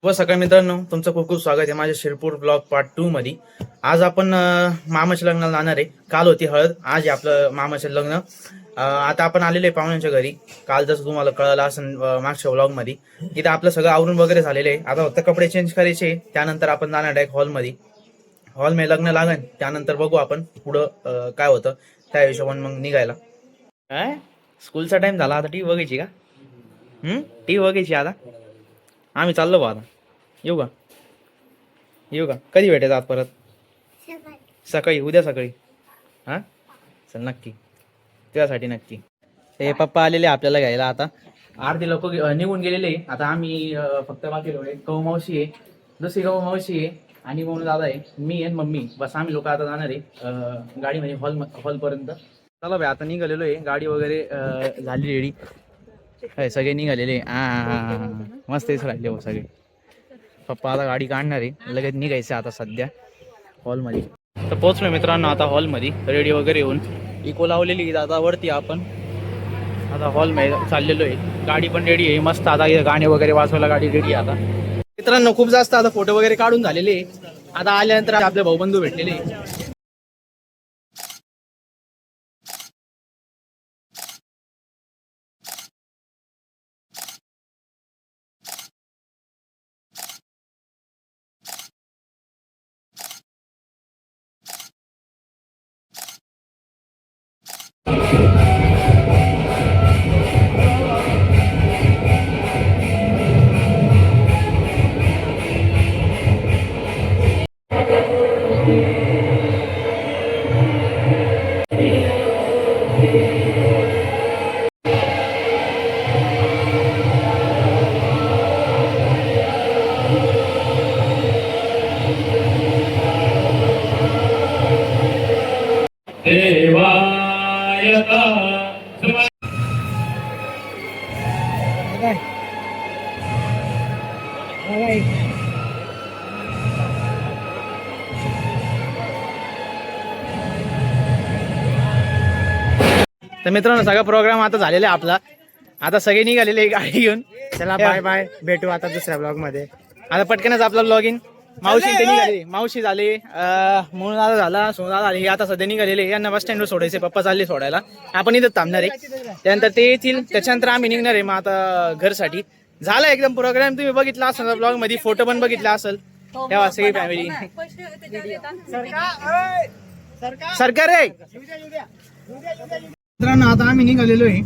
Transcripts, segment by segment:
व सकाळी मित्रांनो, तुमचं खूप खूप स्वागत आहे माझ्या शिरपूर ब्लॉग पार्ट 2 मध्ये. आज आपण मामाच्या लग्नाला जाणार आहे. काल होती हळद, आज आहे आपलं मामाचं लग्न. आता आपण आलेलो आहे पाहुण्यांच्या घरी. काल जसं तुम्हाला कळलं असं मागच्या ब्लॉग मध्ये इथं आपलं सगळं आवरून वगैरे झालेलं आहे. आता फक्त कपडे चेंज करायचे, त्यानंतर आपण जाणार डायरेक्ट हॉलमध्ये. हॉलमध्ये लग्न लागेल, त्यानंतर बघू आपण पुढं काय होतं त्या हिशोबाने मग निघायला. काय स्कूलचा टाइम झाला, आता टीव्ही बघायची का? टीव्ही बघायची आता. आम्ही चाललो बा आता. येऊ का? येऊ का? कधी भेटायचं आज परत? सकाळी, उद्या सकाळी. हा चल नक्की, त्यासाठी नक्की. ते पप्पा आलेले आपल्याला घ्यायला. आता अर्धे लोक निघून गेलेले. आता आम्ही फक्त बाकी लोक आहे. गहू मावशी आहे, दुसरी गहू मावशी आहे आणि म्हणून दादा आहे, मी आणि मम्मी. बस आम्ही लोक आता जाणार आहे गाडीमध्ये हॉलपर्यंत. चला भाई, आता निघालेलो आहे. गाडी वगैरे झाली रेडी. सगळे निघालेले. मस्त राहिले हो सगळे. पप्पा आता गाडी काढणार आहे, लगेच निघायचं आता सध्या हॉलमध्ये. तर पोहोचलो मित्रांनो आता हॉलमध्ये, रेडी वगैरे होऊन. इको लावलेली दादा वरती. आपण आता हॉलमध्ये चाललेलो आहे. गाडी पण रेडी आहे मस्त. आता गाणे वगैरे वाजवायला गाडी रेडी आहे आता. मित्रांनो खूप जास्त आता फोटो वगैरे काढून झालेले. आता आल्यानंतर आपले भाऊबंधू भेटलेले. तर मित्रांनो सगळा प्रोग्राम आता झालेला आहे आपला. आता सगळे निघालेले गाडी घेऊन. चला बाय बाय, भेटू आता दुसऱ्या ब्लॉग मध्ये. आता पटकनच आपला ब्लॉगिंग. मावशी ते निघाले, मावशी झाले, म्हणून दादा झाला, सोना झाले. हे आता सध्या निघालेले. यांना बस स्टँडवर सोडायचे, पप्पा चालले सोडायला. आपण इथं थांबणार आहे. त्यानंतर ते येतील, त्याच्यानंतर आम्ही निघणार आहे मग आता घरसाठी. झाला एकदम प्रोग्राम. तुम्ही बघितला असेल ब्लॉग मध्ये, फोटो पण बघितला असेल. तेव्हा सगळी फॅमिली. सरकार आहे मित्रांनो. आता आम्ही निघालेलो आहे.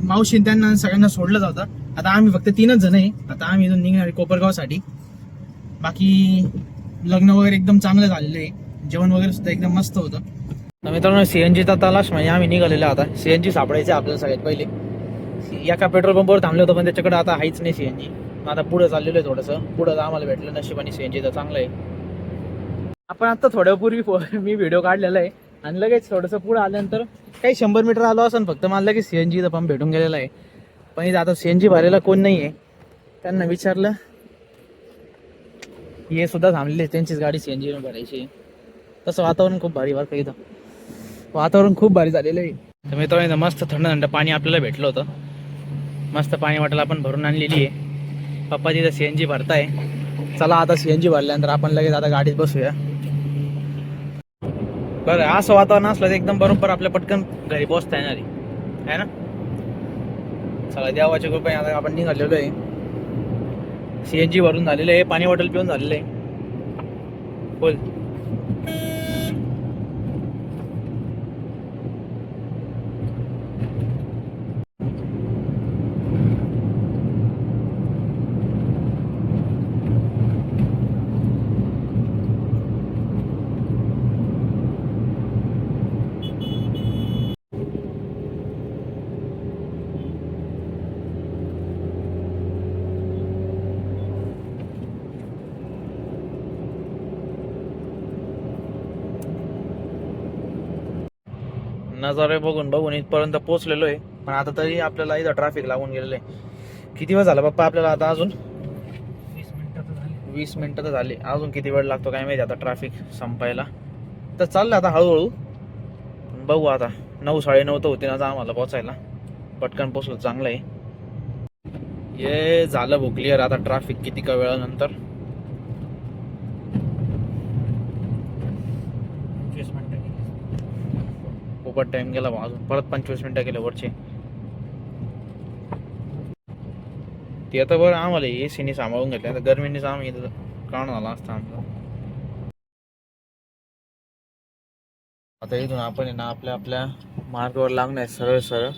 मावशी त्यांना सगळ्यांना सोडलं जातं. आता आम्ही फक्त 3च जण आहे. आता आम्ही इथून निघणार आहे कोपरगाव साठी. बाकी लग्न वगैरे एकदम चांगलं झालेलं आहे. जेवण वगैरे सुद्धा एकदम मस्त होतं. तर मित्रांनो सीएनजीचा तलाश म्हणजे आम्ही निघालेलो. आता सीएनजी सापडायचं आपल्याला सगळ्यात पहिले. एका पेट्रोल पंपवर थांबले होतं पण त्याच्याकडे आता हाईच नाही सीएनजी. आता पुढे चाललेलो आहे थोडंसं. पुढं आम्हाला भेटलं नशिबाने सीएनजी तर चांगलं आहे. आपण आता थोड्यापूर्वी मी व्हिडिओ काढलेला आहे आणि लगेच थोडंसं पुढे आल्यानंतर काही 100 मीटर आलो असं फक्त मला लगेच सीएनजीचा पंप भेटून गेलेला आहे. पण इथं आता सीएनजी भरायला कोण नाही आहे. त्यांना विचारलं, हे सुद्धा थांबलेले, त्यांचीच गाडी सीएनजी भरायची. तसं वातावरण खूप भारी बरं का इथं. वातावरण खूप भारी झालेलं आहे. तर मित्रांनो मस्त थंड थंड पाणी आपल्याला भेटलं होतं. मस्त पाणी वाटायला आपण भरून आणलेली आहे. पप्पा तिथं सीएनजी भरताय. चला आता सीएनजी भरल्यानंतर आपण लगेच आता गाडीत बसूया. बरं असं वातावरण असलं तर एकदम बरोबर आपल्या पटकन घरी पोहोचता येणार आहे ना. चला देवाच्या कृपेने आता आपण निघालेलो आहे. सीएनजी भरून झालेलं आहे, पाणी बॉटल पिऊन झालेलं आहे. बोल. नजारे बघून बघून इथपर्यंत पोहोचलेलो आहे. पण आता तरी आपल्याला इथं ट्रॅफिक लागून गेलेलं आहे. किती वेळ झाला पप्पा आपल्याला आता? अजून 20 मिनिटं तर झाली. अजून किती वेळ लागतो काय माहिती आता ट्रॅफिक संपायला. तर चाललं आता हळूहळू. बघू आता. 9 साडेनऊ तर होते ना आम्हाला पोहोचायला. पटकन पोहोचलो चांगलं आहे. हे झालं बुक क्लिअर. आता ट्रॅफिक किती का वेळानंतर 25 मिनिटं गेली. खूपच टाइम गेला बा. अजून परत 25 मिनिटं गेले वरचे. ते आता बरं आम्हाला एसीने सांभाळून घेतलं. आता गरमीनेच आम्ही इथं काढून आला असता आमचा. आता इथून आपण आहे ना आपल्या आपल्या मार्गावर लागणार सरळ सरळ.